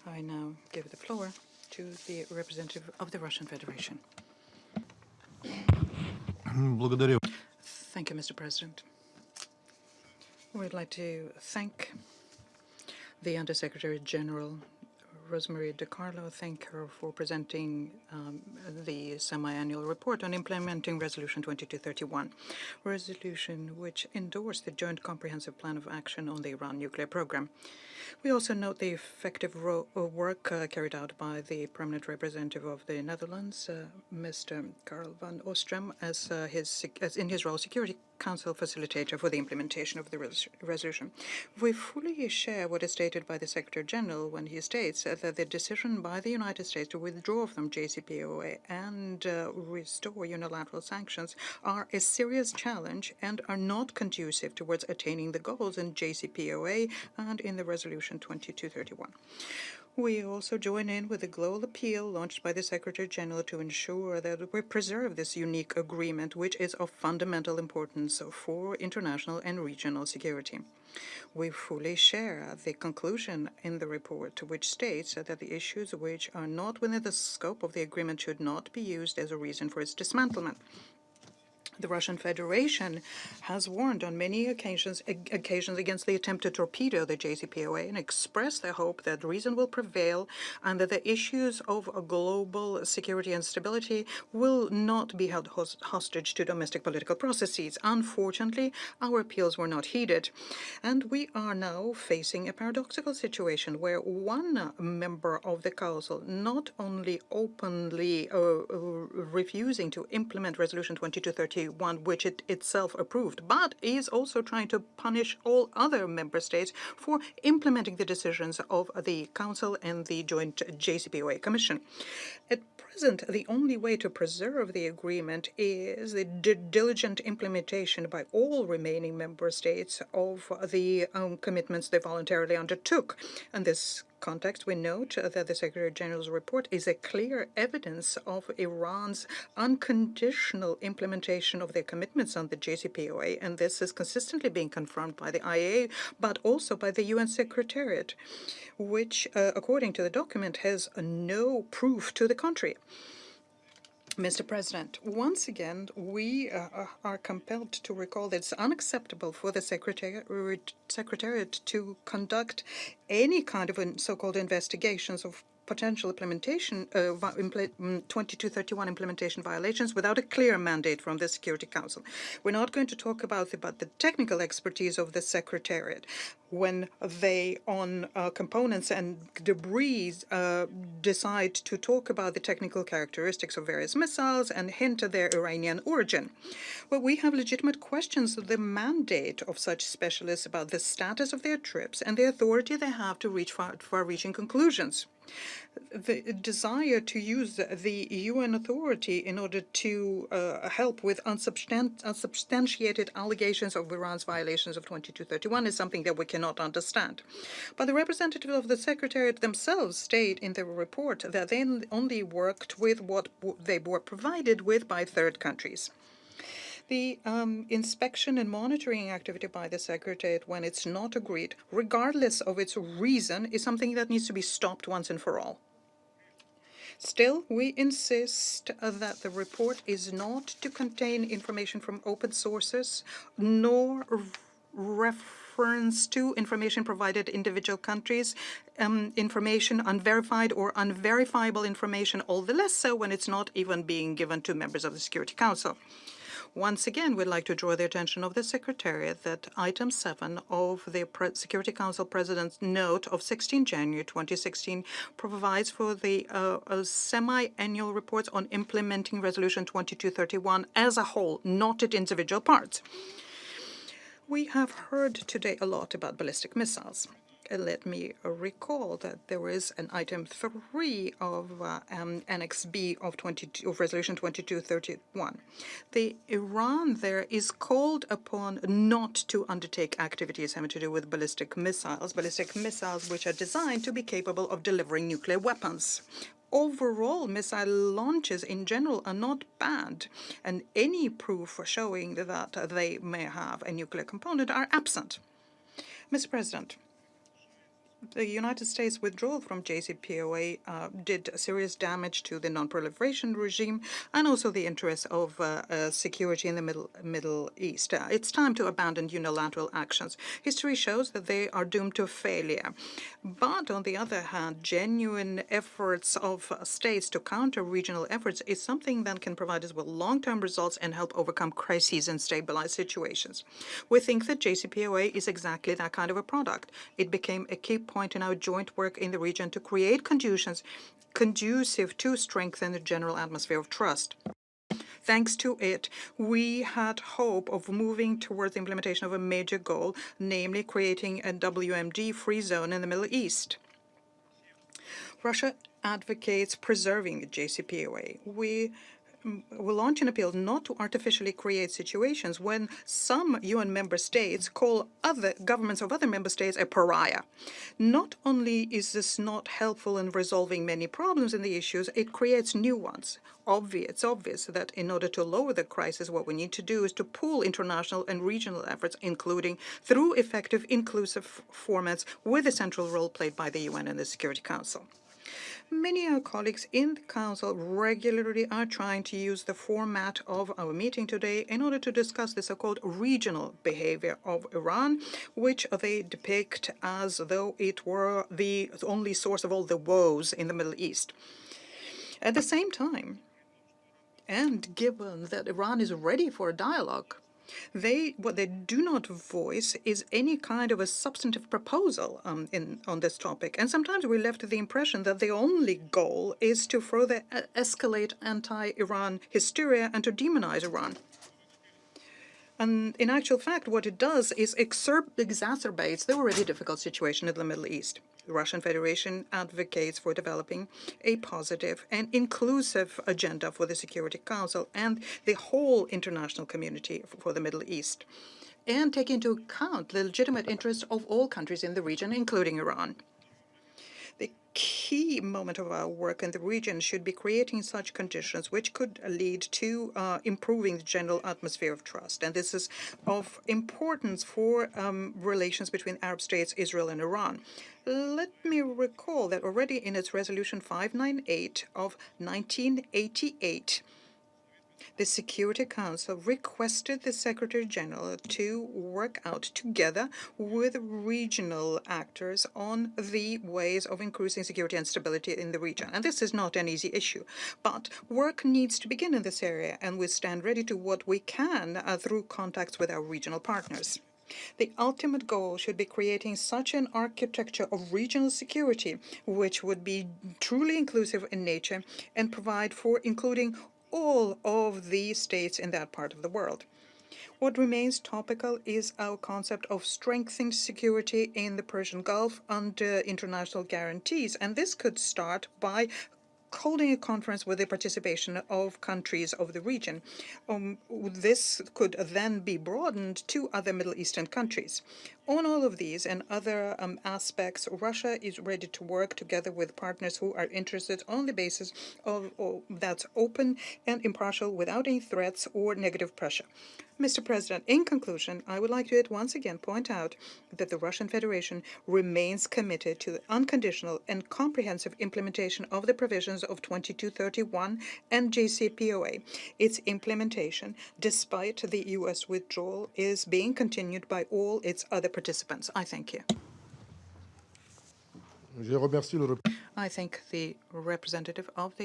I now give the floor to the representative of the Russian Federation. Благодарю. Thank you, Mr. President. We'd like to thank the Undersecretary General, Rosemary DiCarlo. Thank her for presenting the semi-annual report on implementing Resolution 2231, resolution which endorsed the Joint Comprehensive Plan of Action on the Iran nuclear program. We also note the effective work carried out by the permanent representative of the Netherlands, Mr. Karl van Oostrom, as in his role Security Council facilitator for the implementation of the resolution. We fully share what is stated by the Secretary General when he states that the decision by the United States to withdraw from JCPOA and restore unilateral sanctions are a serious challenge and are not conducive towards attaining the goals in JCPOA and in the Resolution 2231. We also join in with the global appeal launched by the Secretary General to ensure that we preserve this unique agreement, which is of fundamental importance for international and regional security. We fully share the conclusion in the report, which states that the issues which are not within the scope of the agreement should not be used as a reason for its dismantlement. The Russian Federation has warned on many occasions against the attempt to torpedo the JCPOA and expressed their hope that reason will prevail and that the issues of global security and stability will not be held hostage to domestic political processes. Unfortunately, our appeals were not heeded, and we are now facing a paradoxical situation where one member of the Council not only openly refusing to implement Resolution 2231, which it itself approved, but is also trying to punish all other member states for implementing the decisions of the Council and the joint JCPOA Commission. At present, the only way to preserve the agreement is the diligent implementation by all remaining member states of the commitments they voluntarily undertook. And this context, we note that the Secretary General's report is a clear evidence of Iran's unconditional implementation of their commitments on the JCPOA, and this is consistently being confirmed by the IAEA, but also by the UN Secretariat, which, according to the document, has no proof to the contrary. Mr. President, once again, we are compelled to recall that it's unacceptable for the Secretariat to conduct any kind of so-called investigations of potential implementation, 2231 implementation violations without a clear mandate from the Security Council. We're not going to talk about the technical expertise of the Secretariat when they, on components and debris, decide to talk about the technical characteristics of various missiles and hint at their Iranian origin. But we have legitimate questions of the mandate of such specialists about the status of their trips and the authority they have to reach far-reaching conclusions. The desire to use the UN authority in order to help with unsubstantiated allegations of Iran's violations of 2231 is something that we cannot understand. But the representative of the Secretariat themselves state in their report that they only worked with what they were provided with by third countries. The inspection and monitoring activity by the Secretariat, when it's not agreed, regardless of its reason, is something that needs to be stopped once and for all. Still, we insist that the report is not to contain information from open sources, nor reference to information provided individual countries, information unverified or unverifiable information, all the less so when it's not even being given to members of the Security Council. Once again, we'd like to draw the attention of the Secretariat that Item 7 of the Security Council President's Note of 16 January 2016 provides for the semi-annual reports on implementing Resolution 2231 as a whole, not at individual parts. We have heard today a lot about ballistic missiles. Let me recall that there is an Item 3 of Annex B of Resolution 2231. The Iran there is called upon not to undertake activities having to do with ballistic missiles which are designed to be capable of delivering nuclear weapons. Overall, missile launches in general are not bad, and any proof showing that they may have a nuclear component are absent. Mr. President, The United States withdrawal from JCPOA did serious damage to the non-proliferation regime and also the interests of security in the Middle East. It's time to abandon unilateral actions. History shows that they are doomed to failure. But on the other hand, genuine efforts of states to counter regional efforts is something that can provide us with long-term results and help overcome crises and stabilize situations. We think that JCPOA is exactly that kind of a product. It became a key point in our joint work in the region to create conditions conducive to strengthen the general atmosphere of trust. Thanks to it, we had hope of moving towards the implementation of a major goal, namely creating a WMD-free zone in the Middle East. Russia advocates preserving the JCPOA. We will launch an appeal not to artificially create situations when some UN member states call other governments of other member states a pariah. Not only is this not helpful in resolving many problems in the issues, it creates new ones. It's obvious that in order to lower the crisis, what we need to do is to pool international and regional efforts, including through effective inclusive formats with the central role played by the UN and the Security Council. Many of our colleagues in the Council regularly are trying to use the format of our meeting today in order to discuss the so-called regional behavior of Iran, which they depict as though it were the only source of all the woes in the Middle East. At the same time, and given that Iran is ready for a dialogue, what they do not voice is any kind of a substantive proposal on this topic. And sometimes we're left with the impression that the only goal is to further escalate anti-Iran hysteria and to demonize Iran. And in actual fact, what it does is exacerbates the already difficult situation in the Middle East. The Russian Federation advocates for developing a positive and inclusive agenda for the Security Council and the whole international community for the Middle East, and take into account the legitimate interests of all countries in the region, including Iran. The key moment of our work in the region should be creating such conditions which could lead to improving the general atmosphere of trust. And this is of importance for relations between Arab states, Israel, and Iran. Let me recall that already in its Resolution 598 of 1988, the Security Council requested the Secretary General to work out together with regional actors on the ways of increasing security and stability in the region. And this is not an easy issue, but work needs to begin in this area, and we stand ready to what we can through contacts with our regional partners. The ultimate goal should be creating such an architecture of regional security which would be truly inclusive in nature and provide for including all of the states in that part of the world. What remains topical is our concept of strengthening security in the Persian Gulf under international guarantees, and this could start by holding a conference with the participation of countries of the region. This could then be broadened to other Middle Eastern countries. On all of these and other aspects, Russia is ready to work together with partners who are interested on the basis of that's open and impartial without any threats or negative pressure. Mr. President, in conclusion, I would like to once again point out that the Russian Federation remains committed to the unconditional and comprehensive implementation of the provisions of 2231 and JCPOA. Its implementation, despite the U.S. withdrawal, is being continued by all its other participants. I thank you. I thank the representative of the